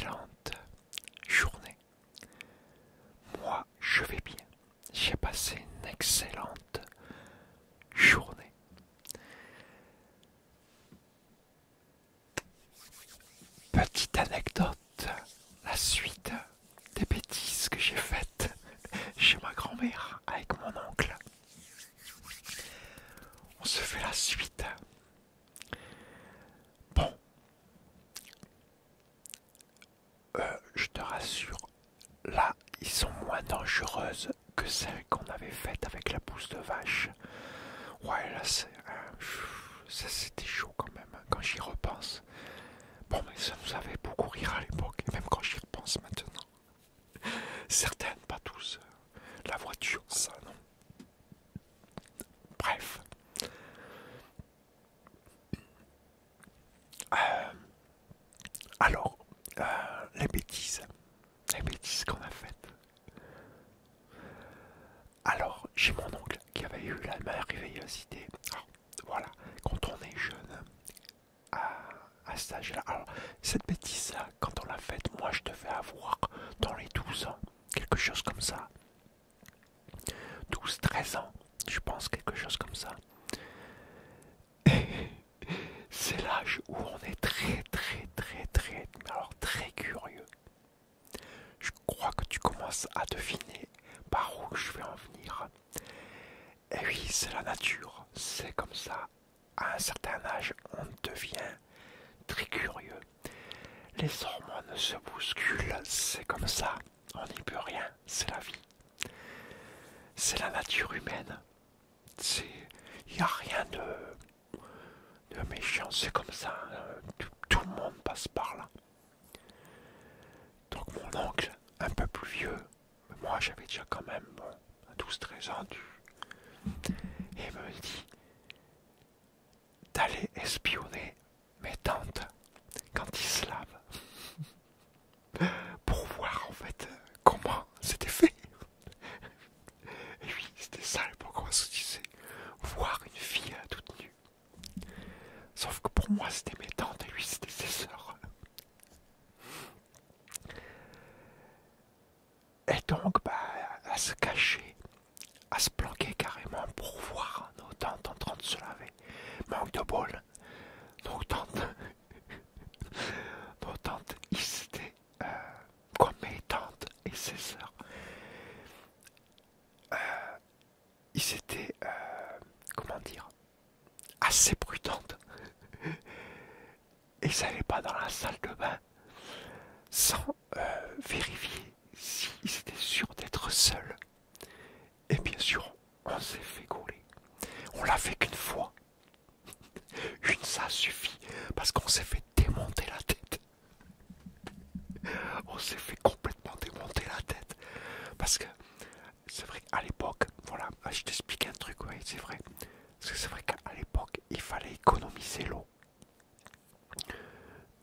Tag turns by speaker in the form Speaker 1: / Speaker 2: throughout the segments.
Speaker 1: excellente journée. Moi, je vais bien. J'ai passé une excellente journée. Petite anecdote, la suite des bêtises que j'ai faites chez ma grand-mère avec mon oncle. On se fait la suite. Bon, je te rassure, là, ils sont moins dangereuses que celles qu'on avait faites avec la pousse de vache. Ouais, là, ça c'était chaud quand même, hein, quand j'y repense. Bon, mais ça nous avait beaucoup rire à l'époque, et même quand j'y repense maintenant. Certaines, pas tous. La voiture, ça, non. Bref. Alors, les bêtises qu'on a faites. Alors, j'ai mon oncle qui avait eu la merveilleuse idée. Alors, voilà, quand on est jeune, à cet âge-là. Alors, cette bêtise-là, quand on l'a faite, moi je devais avoir dans les 12 ans, quelque chose comme ça. 12-13 ans, je pense, quelque chose comme ça. C'est l'âge où on est alors très curieux. Je crois que tu commences à deviner par où je vais en venir. Et oui, c'est la nature, c'est comme ça. À un certain âge, on devient très curieux. Les hormones se bousculent, c'est comme ça. On n'y peut rien, c'est la vie. C'est la nature humaine. Il n'y a rien de méchant, c'est comme ça. Tout le monde passe par là. Donc mon oncle, un peu plus vieux, moi j'avais déjà quand même 12-13 ans, et il me dit d'aller espionner mes tantes quand ils se lavent pour voir en fait comment c'était fait. Et oui, c'était ça à l'époque, on se disait voir une fille toute nue. Sauf que pour moi c'était mes tantes et lui c'était ses sœurs. Et donc à se cacher, à se planquer carrément pour voir nos tantes en train de se laver. Manque de bol, nos tantes, ils étaient comme mes tantes et ses sœurs. Ils étaient, comment dire, assez prudentes. Et ils n'allaient pas dans la salle de bain sans vérifier s'ils étaient sûrs d'être seuls. Et bien sûr, on s'est fait gauler. On l'a fait qu'une fois. Une, ça suffit, parce qu'on s'est fait démonter la tête. On s'est fait complètement démonter la tête. Parce que c'est vrai qu'à l'époque, voilà, je t'explique un truc, oui, c'est vrai. Parce que c'est vrai qu'à l'époque, il fallait économiser l'eau.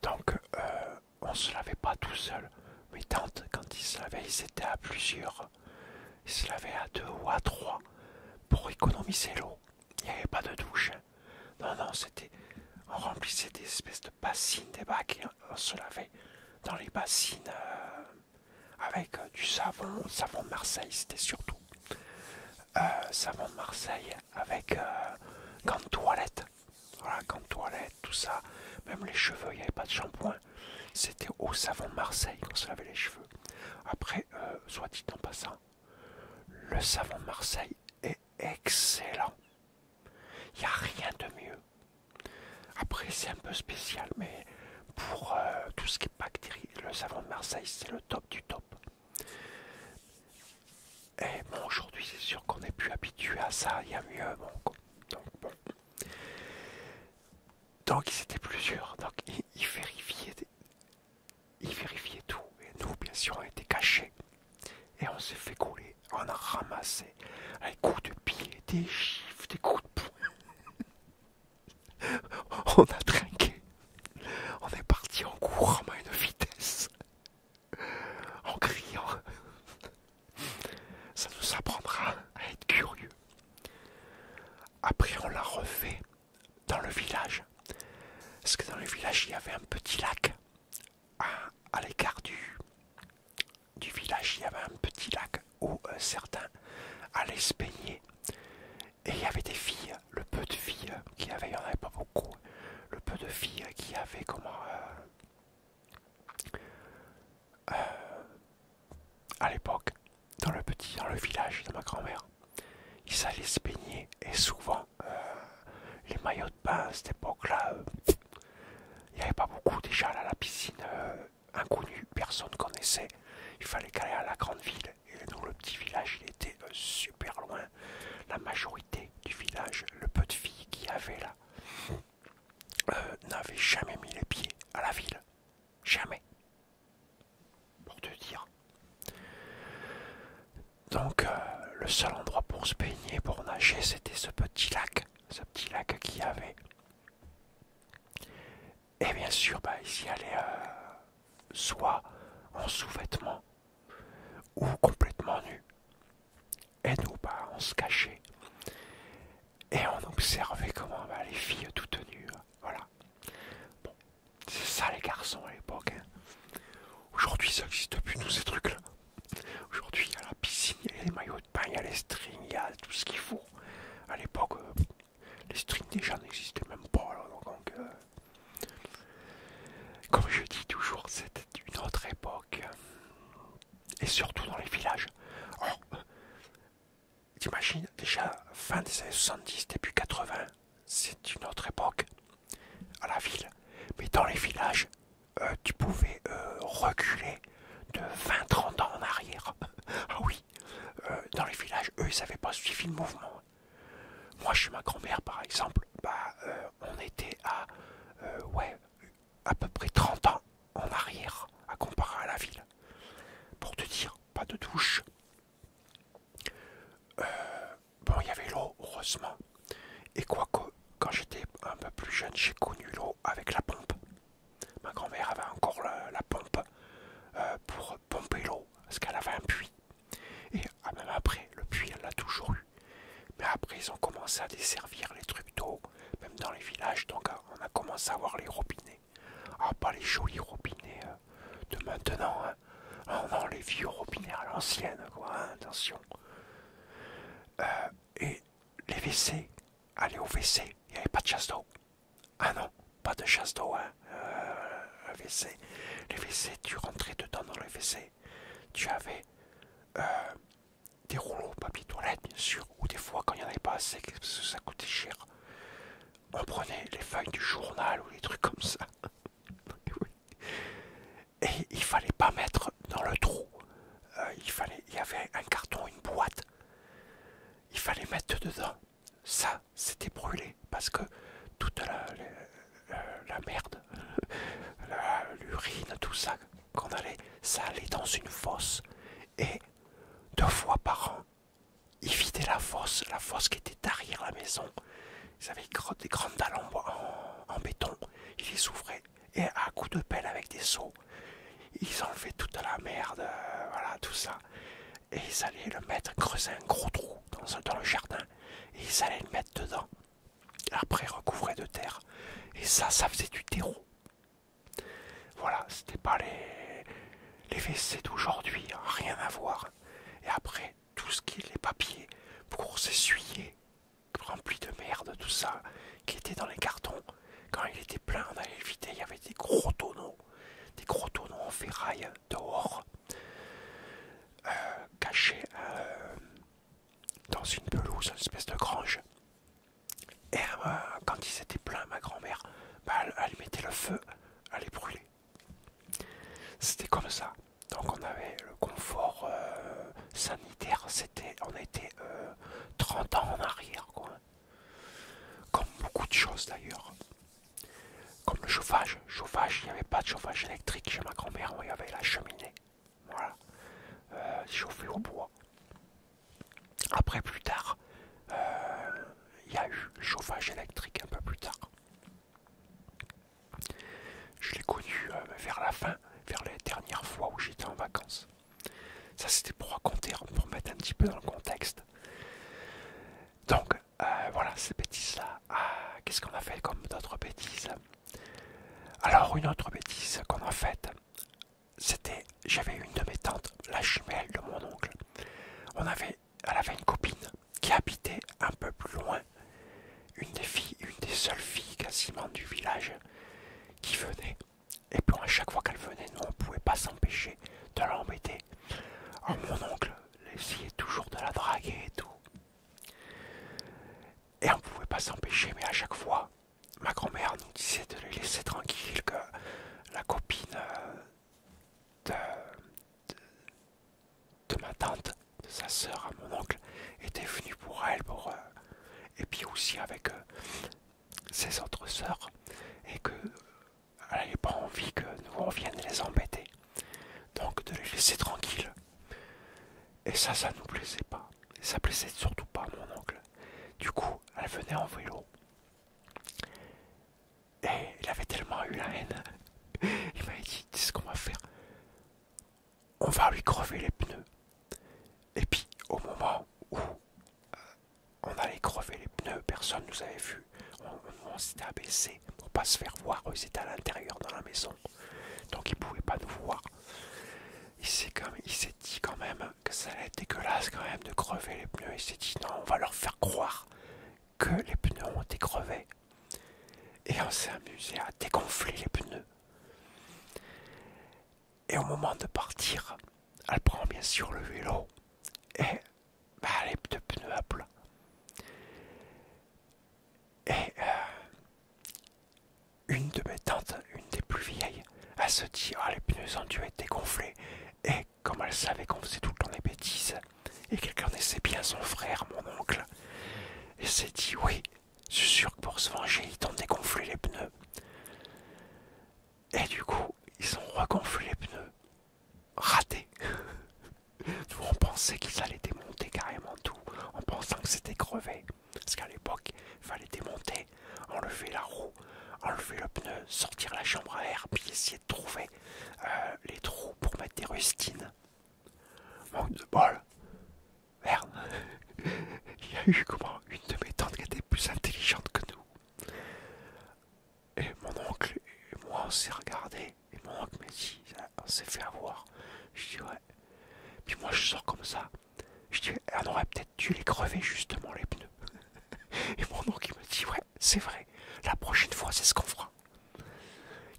Speaker 1: Donc, on se lavait pas tout seul. Mes tantes, quand ils se lavaient, ils étaient à plusieurs. Ils se lavaient à 2 ou à 3 pour économiser l'eau. Il n'y avait pas de douche. Non, c'était... On remplissait des espèces de bassines, des bacs, et on se lavait dans les bassines avec du savon de Marseille, c'était surtout. Savon de Marseille avec gants de toilette. Voilà, gants de toilette, tout ça. Même les cheveux, il n'y avait pas de shampoing. C'était au savon de Marseille qu'on se lavait les cheveux. Après, soit dit en passant, le savon de Marseille est excellent. Il n'y a rien de mieux. Après, c'est un peu spécial, mais pour tout ce qui est bactéries, le savon de Marseille, c'est le top du top. Et bon, aujourd'hui, c'est sûr qu'on n'est plus habitué à ça, il y a mieux, bon. Donc, ils étaient plusieurs, donc ils vérifiaient tout, et nous, bien sûr, on était cachés. Et on s'est fait couler, on a ramassé un coup de pied, des gifles, des coups de poing. On a trinqué. On est parti en courant à une vitesse. En criant. Ça nous apprendra à être curieux. Après, on l'a refait dans le village. Parce que dans le village, il y avait un petit lac à l'écart certains allaient se baigner. Et il y avait des filles, le peu de filles qu'il y avait, il n'y en avait pas beaucoup, le peu de filles qui avaient à l'époque, dans le village de ma grand-mère, ils allaient se baigner et souvent les maillots de bain à cette époque-là, il n'y avait pas beaucoup déjà là, la piscine inconnue, personne connaissait. Il fallait qu'aller à la grande ville et nous le petit village il était super loin. La majorité du village, le peu de filles qu'il y avait là, n'avaient jamais mis les pieds à la ville. Jamais. Pour te dire. Donc le seul endroit pour se baigner, pour nager, c'était ce petit lac. Ce petit lac qu'il y avait. Et bien sûr, ils y allaient soit en sous-vêtements ou complètement nus. Et nous, on se cachait. Et on observait comment les filles toutes nues. Voilà. Bon, c'est ça les garçons à l'époque. Hein. Aujourd'hui, ça n'existe plus tous ces trucs-là. Aujourd'hui, il y a la piscine, il y a les maillots de bain, il y a les strings, il y a tout ce qu'il faut. À l'époque, les strings déjà n'existaient même pas. Là, donc, comme je dis toujours, c'était une autre époque. Et surtout dans les villages. Alors, t'imagines, déjà, fin des années 70, début 80, c'est une autre époque à la ville. Mais dans les villages, tu pouvais reculer de 20-30 ans en arrière. Ah oui, dans les villages, eux, ils n'avaient pas suivi le mouvement. Moi, chez ma grand-mère, par exemple, on était à peu près 30 ans en arrière, à comparer à la ville. Pour te dire, pas de douche. Bon, il y avait l'eau, heureusement. Et quoique, quand j'étais un peu plus jeune, j'ai connu l'eau avec la pompe. Ma grand-mère avait encore la pompe pour pomper l'eau, parce qu'elle avait un puits. Et même après, le puits, elle l'a toujours eu. Mais après, ils ont commencé à desservir les trucs d'eau, même dans les villages, donc on a commencé à voir les robinets. Ah, pas les jolis robinets de maintenant, hein. Non, non, les vieux robinets à l'ancienne, quoi, hein, attention. Et les WC, aller au WC, il n'y avait pas de chasse d'eau. Ah non, pas de chasse d'eau, hein. WC. Les WC, tu rentrais dedans dans les WC. Tu avais des rouleaux papier toilette, bien sûr, ou des fois, quand il n'y en avait pas assez, parce que ça coûtait cher, on prenait les feuilles du journal ou des trucs comme ça. Et il fallait pas mettre dans le trou. Il y avait un carton, une boîte. Il fallait mettre dedans. Ça, c'était brûlé parce que toute la merde, l'urine, tout ça qu'on allait, ça allait dans une fosse. Et 2 fois par an, ils vidaient la fosse qui était derrière la maison. Ils avaient des grandes dalles en béton. Ils les ouvraient et à coups de pelle avec des seaux, ils enlevaient toute la merde, voilà, tout ça. Et ils allaient le mettre, creuser un gros trou dans le jardin. Et ils allaient le mettre dedans. Après, recouvrer de terre. Et ça faisait du terreau. Voilà, c'était pas les WC d'aujourd'hui, hein, rien à voir. Et après, tout ce qui est les papiers pour s'essuyer, remplis de merde, tout ça, qui était dans les cartons. Quand il était plein, on allait le vider, il y avait des gros tonneaux en ferraille dehors, cachés dans une pelouse, une espèce de grange. Et quand ils étaient pleins, ma grand-mère, elle mettait le feu, elle les brûlait. C'était comme ça. Donc on avait le confort sanitaire, on était 30 ans en arrière, quoi. Comme beaucoup de choses d'ailleurs. Comme le chauffage. Il n'y avait pas de chauffage électrique chez ma grand-mère, il y avait la cheminée. Voilà. Chauffé au bois. Après, plus tard, il y a eu le chauffage électrique un peu plus tard. Je l'ai connu vers la fin, vers les dernières fois où j'étais en vacances. Ça, c'était pour raconter, pour mettre un petit peu dans le contexte. Donc, voilà, ces bêtises-là. Qu'est-ce qu'on a fait comme d'autres bêtises? Alors, une autre bêtise qu'on a faite, c'était, j'avais une de mes tantes, la jumelle de mon oncle. Elle avait une copine qui habitait un peu plus loin, une des seules filles quasiment du village qui venait. Et puis à chaque fois qu'elle venait, nous on pouvait pas s'empêcher de l'embêter. Alors mon oncle essayait toujours de la draguer et tout. Et on pouvait pas s'empêcher, mais à chaque fois, ma grand-mère nous disait de les laisser tranquilles, que la copine de, de ma tante, de sa sœur à mon oncle, était venue pour elle, et puis aussi avec ses autres sœurs, et que elle n'avait pas envie que nous on vienne les embêter. Donc de les laisser tranquilles. Et ça nous plaisait pas. Et ça plaisait surtout pas à mon oncle. Du coup, elle venait en vélo. Et il avait tellement eu la haine. Il m'avait dit, tu sais ce qu'on va faire? On va lui crever les pneus. Et puis, au moment où on allait crever les pneus, personne nous avait vu. On s'était abaissé pour pas se faire voir. Ils étaient à l'intérieur dans la maison. Donc ils pouvaient pas nous voir. Il s'est dit quand même que ça allait être dégueulasse quand même de crever les pneus. Il s'est dit non, on va leur faire croire que les pneus ont été crevés. Et on s'est amusé à dégonfler les pneus. Et au moment de partir, elle prend bien sûr le vélo et les deux pneus à plat. Et une de mes tantes, une des plus vieilles, elle se dit ah les pneus ont dû être dégonflés. Et comme elle savait qu'on faisait tout le temps des bêtises et qu'elle connaissait bien son frère, mon oncle, elle s'est dit oui, je suis sûr que pour se venger, ils t'ont dégonflé les pneus. Et du coup, ils ont regonflé les pneus. Raté. Nous, on pensait qu'ils allaient démonter carrément tout, en pensant que c'était crevé. Parce qu'à l'époque, il fallait démonter, enlever la roue, enlever le pneu, sortir la chambre à air, puis essayer de trouver les trous pour mettre des rustines. Manque de bol. Merde. Il y a eu comment une de mes tantes qui était plus intelligente que nous. Et mon oncle et moi on s'est regardé. Et mon oncle m'a dit, on s'est fait avoir. Je dis ouais. Puis moi je sors comme ça. Je dis, on aurait peut-être dû les crever justement les pneus. Et mon oncle il me dit, ouais, c'est vrai. La prochaine fois c'est ce qu'on fera.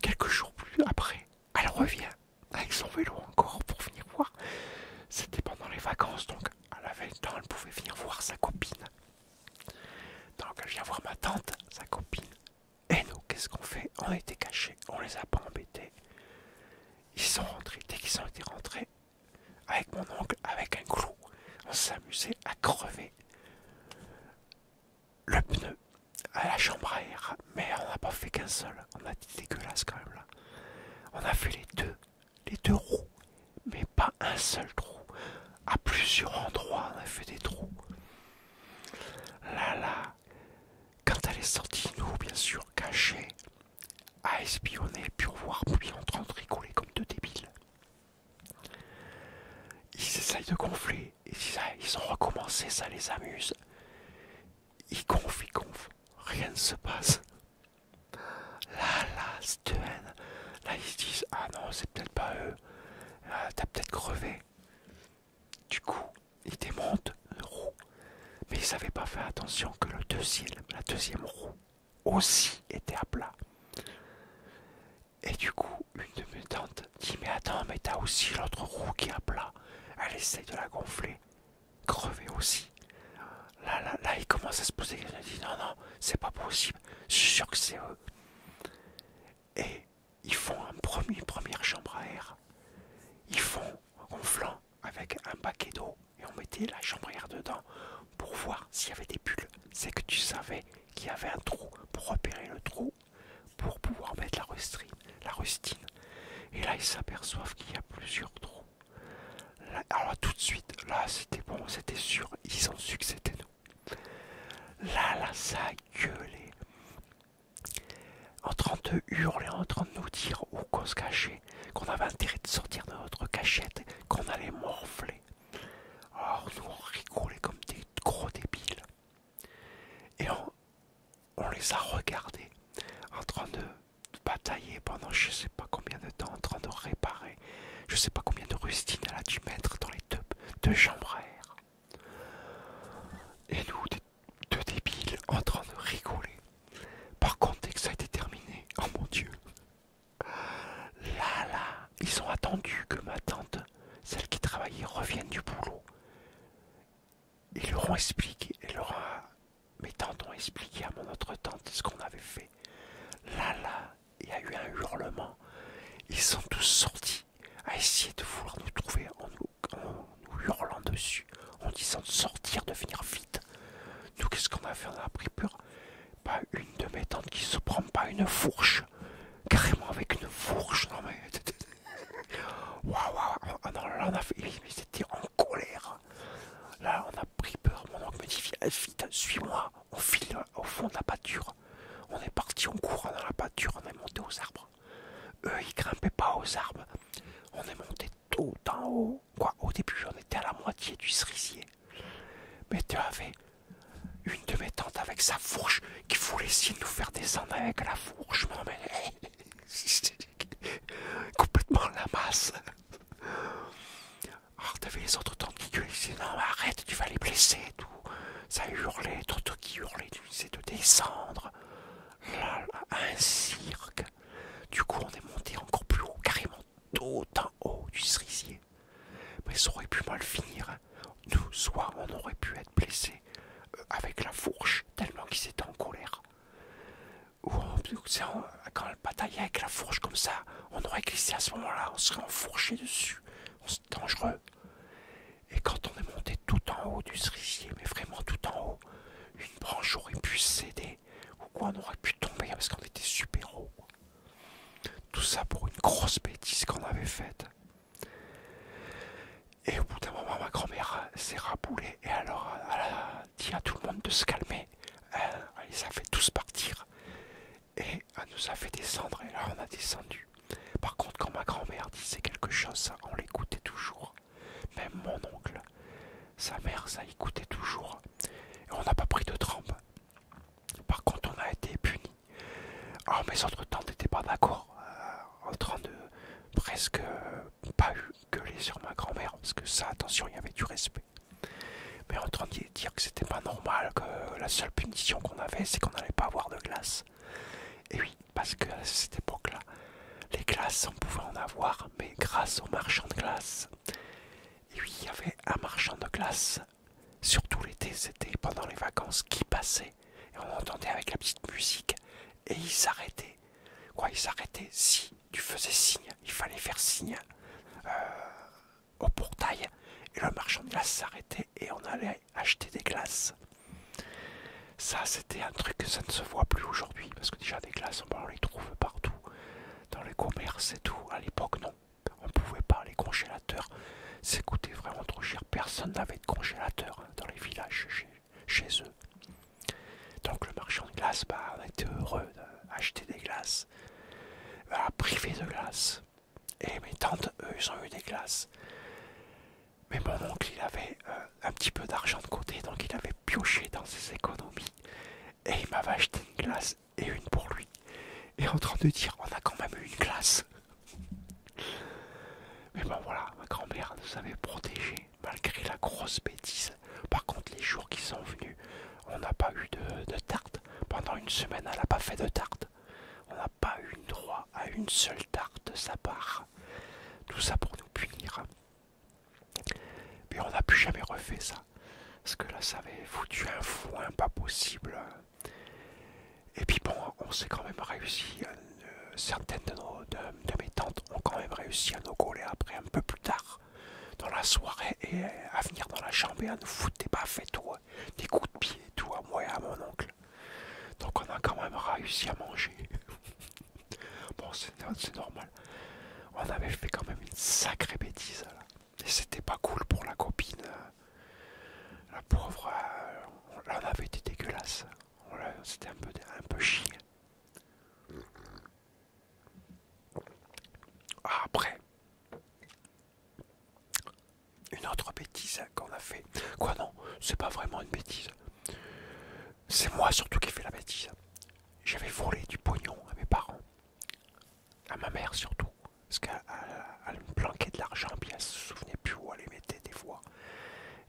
Speaker 1: Quelques jours plus après, elle revient avec son vélo encore pour venir voir. C'était pendant les vacances, donc elle avait le temps, elle pouvait venir voir sa copine. Donc elle vient voir ma tante, sa copine. Et nous, qu'est-ce qu'on fait? On était cachés, on les a pas embêtés. Ils sont rentrés, dès qu'ils ont été rentrés, avec mon oncle, avec un clou, on s'est amusé à crever le pneu à la chambre à air. Mais on n'a pas fait qu'un seul, on a dit dégueulasse quand même là. On a fait les deux roues, mais pas un seul trou. À plusieurs endroits, on a fait des trous. Là, quand elle est sortie, nous, bien sûr, cachés, à espionner, puis voir, puis en train de rigoler comme deux débiles. Ils essayent de gonfler, ils ont recommencé, ça les amuse. Ils gonflent, rien ne se passe. Là, cette haine, là, ils se disent, ah non, c'est peut-être pas eux, t'as peut-être crevé. Du coup, ils démontent une roue. Mais ils n'avaient pas fait attention que la deuxième roue aussi était à plat. Et du coup, une de mes tantes dit mais attends, mais t'as aussi l'autre roue qui est à plat. Elle essaye de la gonfler, crever aussi. Là, ils commencent à se poser des questions. Ils disent non, c'est pas possible. Je suis sûr que c'est eux. Et ils font une première chambre à air. Ils font en gonflant avec un baquet d'eau et on mettait la chambre à air dedans pour voir s'il y avait des bulles. C'est que tu savais qu'il y avait un trou pour repérer le trou pour pouvoir mettre la rustine. Et là, ils s'aperçoivent qu'il y a plusieurs trous. Là, alors tout de suite, là, c'était bon, c'était sûr. Ils ont su que c'était nous. Là, ça a gueulé. En train de hurler, en train de nous dire où qu'on se cachait, qu'on avait intérêt de sortir de notre cachette, qu'on allait morfler. Alors nous, on rigolait comme des gros débiles. Et on les a regardés en train de batailler pendant je sais pas combien de temps, en train de réparer. Je sais pas combien de rustines elle a dû mettre dans les deux chambres à air. attendu que ma tante, celle qui travaillait, revienne du boulot. Ils leur ont expliqué, mes tantes ont expliqué à mon autre tante ce qu'on avait fait. Là, il y a eu un hurlement. Ils sont tous sortis à essayer de vouloir nous trouver en nous hurlant dessus, en disant de sortir, de venir vite. Nous, qu'est-ce qu'on a fait? On a pris peur. Pas une de mes tantes qui se prend pas une fourche. Carrément avec une fourche. Non mais... Waouh, non, là on a fait... Ils étaient en colère. Là on a pris peur. Mon oncle me dit, viens vite, suis-moi. On file au fond de la pâture. On est parti, on court dans la pâture, on est monté aux arbres. Eux, ils grimpaient pas aux arbres. On est monté tout en haut. Quoi, au début, on était à la moitié du cerisier. Mais tu avais une de mes tantes avec sa fourche qui voulait essayer de nous faire descendre avec la fourche. Non, mais... complètement la masse. Alors, t'avais les autres tantes qui gueulaient, ils disaient, non, mais arrête, tu vas les blesser et tout. Ça hurlait, d'autres qui hurlaient, tu disais de descendre. Là, un cirque. Du coup, on est monté encore plus haut, carrément tout en haut du cerisier. Mais ça aurait pu mal finir. Nous, soit on aurait pu être blessés avec la fourche, tellement qu'ils étaient en colère. Ou quand elle bataillait avec la fourche comme ça, on aurait glissé à ce moment-là, on serait enfourché dessus. C'est dangereux. Et quand on est monté tout en haut du cerisier, mais vraiment tout en haut, une branche aurait pu céder, ou quoi, on aurait pu tomber parce qu'on était super haut. Tout ça pour une grosse bêtise qu'on avait faite. Et au bout d'un moment, ma grand-mère s'est raboulée et alors elle a dit à tout le monde de se calmer. Elle les a fait tous partir et elle nous a fait descendre et là on a descendu. Par contre, quand ma grand-mère disait quelque chose, on l'écoutait toujours. Même mon oncle, sa mère, ça écoutait toujours. Et on n'a pas pris de trempe. Par contre, on a été punis. Alors mes autres tantes n'étaient pas d'accord, en train de presque pas gueuler sur ma grand-mère, parce que ça, attention, il y avait du respect. Mais en train de dire que c'était pas normal, que la seule punition qu'on avait, c'est qu'on n'allait pas avoir de glace. Et oui, parce que à cette époque-là, les glaces, on pouvait en avoir, mais grâce aux marchands de glace. Et oui, il y avait un marchand de glace, surtout l'été, c'était pendant les vacances, qui passait, et on entendait avec la petite musique, et il s'arrêtait. Quoi, il s'arrêtait si tu faisais signe, il fallait faire signe au portail, et le marchand de glace s'arrêtait, et on allait acheter des glaces. Ça, c'était un truc que ça ne se voit plus aujourd'hui, parce que déjà des glaces, on les trouve partout, dans les commerces et tout. À l'époque, non, on pouvait pas. Les congélateurs, ça coûtait vraiment trop cher. Personne n'avait de congélateur dans les villages chez eux. Donc le marchand de glace, on était heureux d'acheter des glaces, privé de glace. Et mes tantes, eux, ils ont eu des glaces. Mais mon oncle, il avait un petit peu d'argent de côté, donc il avait pioché dans ses économies. Et il m'avait acheté une glace et une pour lui. Et en train de dire, on a quand même eu une glace. Mais bon voilà, ma grand-mère nous avait protégés, malgré la grosse bêtise. Par contre, les jours qui sont venus, on n'a pas eu de tarte. Pendant une semaine, elle n'a pas fait de tarte. On n'a pas eu droit à une seule tarte de sa part. Tout ça pour nous punir. Mais on n'a plus jamais refait ça. Parce que là, ça avait foutu un foin pas possible. Et puis bon, on s'est quand même réussi. Certaines de mes tantes ont quand même réussi à nous coller après un peu plus tard dans la soirée et à venir dans la chambre et à nous foutre des baffes et tout, des coups de pied et tout à moi et à mon oncle. Donc on a quand même réussi à manger. Bon, c'est normal. On avait fait quand même une sacrée bêtise là. Et c'était pas cool pour la copine. La pauvre, là on avait été dégueulasse. C'était un peu chiant. Après, une autre bêtise qu'on a fait. Quoi non, c'est pas vraiment une bêtise. C'est moi surtout qui ai fait la bêtise. J'avais volé du pognon à mes parents. À ma mère surtout. Parce qu'elle me planquait de l'argent puis elle se souvenait plus où elle les mettait des fois.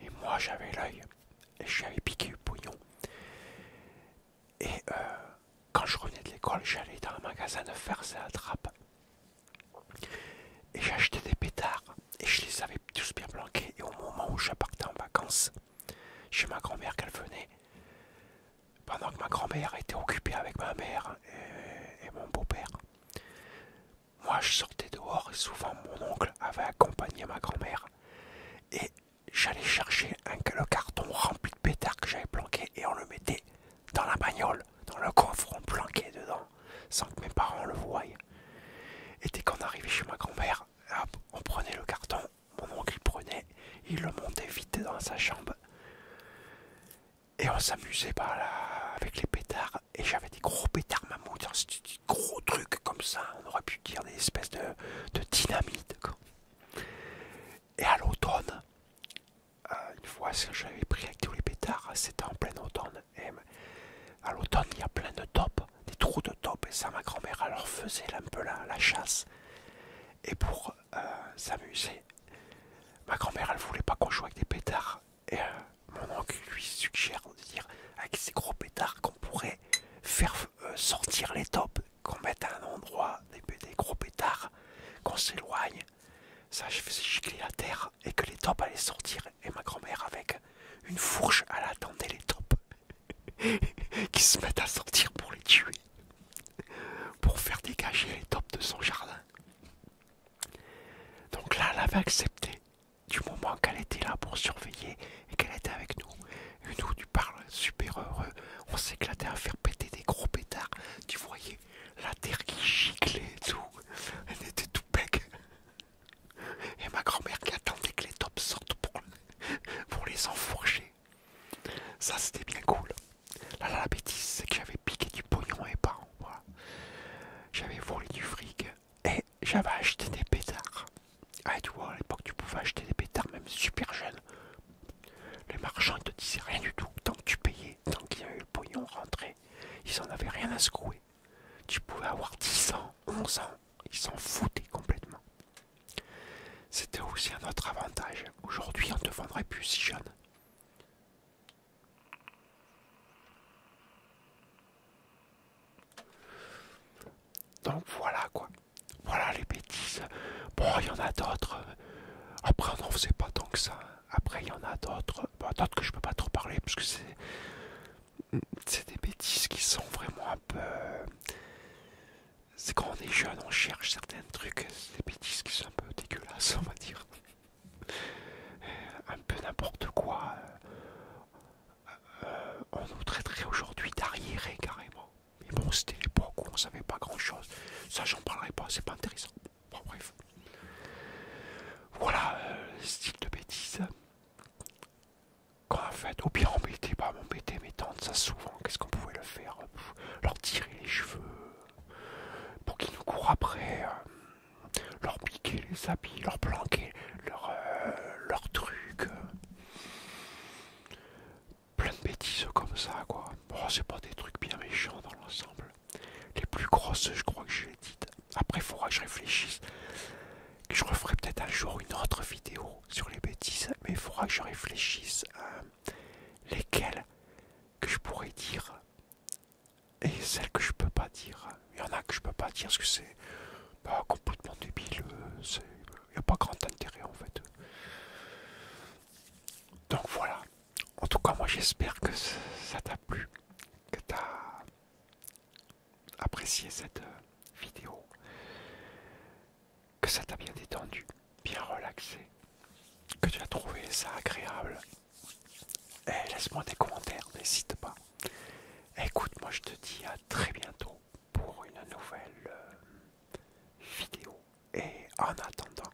Speaker 1: Et moi j'avais l'œil. Et je lui avais piqué le pognon. Et quand je revenais de l'école, j'allais dans un magasin de farce à la trappe. Et j'achetais des accompagner ma grand-mère. Et j'allais chercher le carton rempli de pétards que j'avais planqué et on le mettait dans la bagnole, dans le coffre, on le planquait dedans, sans que mes parents le voient. Et dès qu'on arrivait chez ma grand-mère, hop, on prenait le carton, mon oncle il prenait, il le montait vite dans sa chambre. Et on s'amusait avec les pétards. Et j'avais des gros pétards mammouths, c'était des gros trucs comme ça, on aurait pu dire des espèces de dynamite, quoi. Et à l'automne, une fois j'avais pris avec tous les pétards, c'était en plein automne. Et à l'automne, il y a plein de taupes, des trous de taupes, et ça, ma grand-mère, alors faisait un peu la chasse. Et pour s'amuser, ma grand-mère, elle voulait pas qu'on joue avec des pétards. Et mon oncle lui suggère de dire, avec ces gros pétards, qu'on pourrait faire sortir les taupes, qu'on mette à un endroit des gros pétards, qu'on s'éloigne. Ça, je faisais gicler la terre et que les taupes allaient sortir. Et ma grand-mère, avec une fourche, elle attendait les taupes qui se mettent à sortir pour les tuer, pour faire dégager les taupes de son jardin. Donc là, elle avait accepté du moment qu'elle était là pour surveiller et qu'elle était avec nous. Et nous, tu parles super heureux. On s'éclatait à faire péter des gros pétards. Tu voyais la terre qui giclait et tout. Elle était tout bec. Et ma grand-mère qui attendait que les taupes sortent pour les enfourcher. Ça, c'était bien cool. Là, la bêtise, c'est que j'avais piqué du pognon à mes parents. Voilà. J'avais volé du fric et j'avais acheté des pétards. Ah, tu vois, à l'époque, tu pouvais acheter des pétards même super jeunes. Les marchands, ils te disaient rien du tout. Tant que tu payais, tant qu'il y avait le pognon rentré, ils en avaient rien à secouer. Tu pouvais avoir 10 ans, 11 ans, ils s'en foutaient complètement. C'était aussi un autre avantage. Aujourd'hui, on ne te vendrait plus si jeune. Donc voilà quoi. Voilà les bêtises. Bon, il y en a d'autres. Après, on n'en faisait pas tant que ça. Après, il y en a d'autres. Bon, d'autres que je peux pas trop parler parce que c'est des bêtises qui sont vraiment un peu. C'est quand on est jeune, on cherche certains trucs. C'est des bêtises qui sont un peu dégueulasses, on va dire. Un peu n'importe quoi. On nous traiterait aujourd'hui d'arriérés carrément. Mais bon, c'était l'époque où on savait pas grand chose. Ça, j'en parlerai pas, c'est pas intéressant. Bon, bref. Voilà le style de bêtises qu'on a fait. Ou bien embêter mes tantes, ça souvent. Qu'est-ce qu'on pouvait le faire? Leur tirer les cheveux pour qu'ils nous courent après. Leur piquer les habits, leur planquer leurs trucs. Plein de bêtises comme ça, quoi. Bon, c'est pas des trucs bien méchants dans l'ensemble. Les plus grosses, je crois que je l'ai dites. Après, il faudra que je réfléchisse. Que je referai peut-être un jour une autre vidéo sur les bêtises. Mais il faudra que je réfléchisse à lesquelles que je pourrais dire et celles que je peux pas dire. Il y en a que je peux pas dire parce que c'est complètement débile. Il n'y a pas grand intérêt en fait. Donc voilà. En tout cas, moi j'espère que ça t'a plu, que tu as apprécié cette vidéo, que ça t'a bien détendu, bien relaxé, que tu as trouvé ça agréable. Et laisse-moi des commentaires, n'hésite pas. Écoute, moi je te dis à très bientôt pour une nouvelle vidéo. Et en attendant,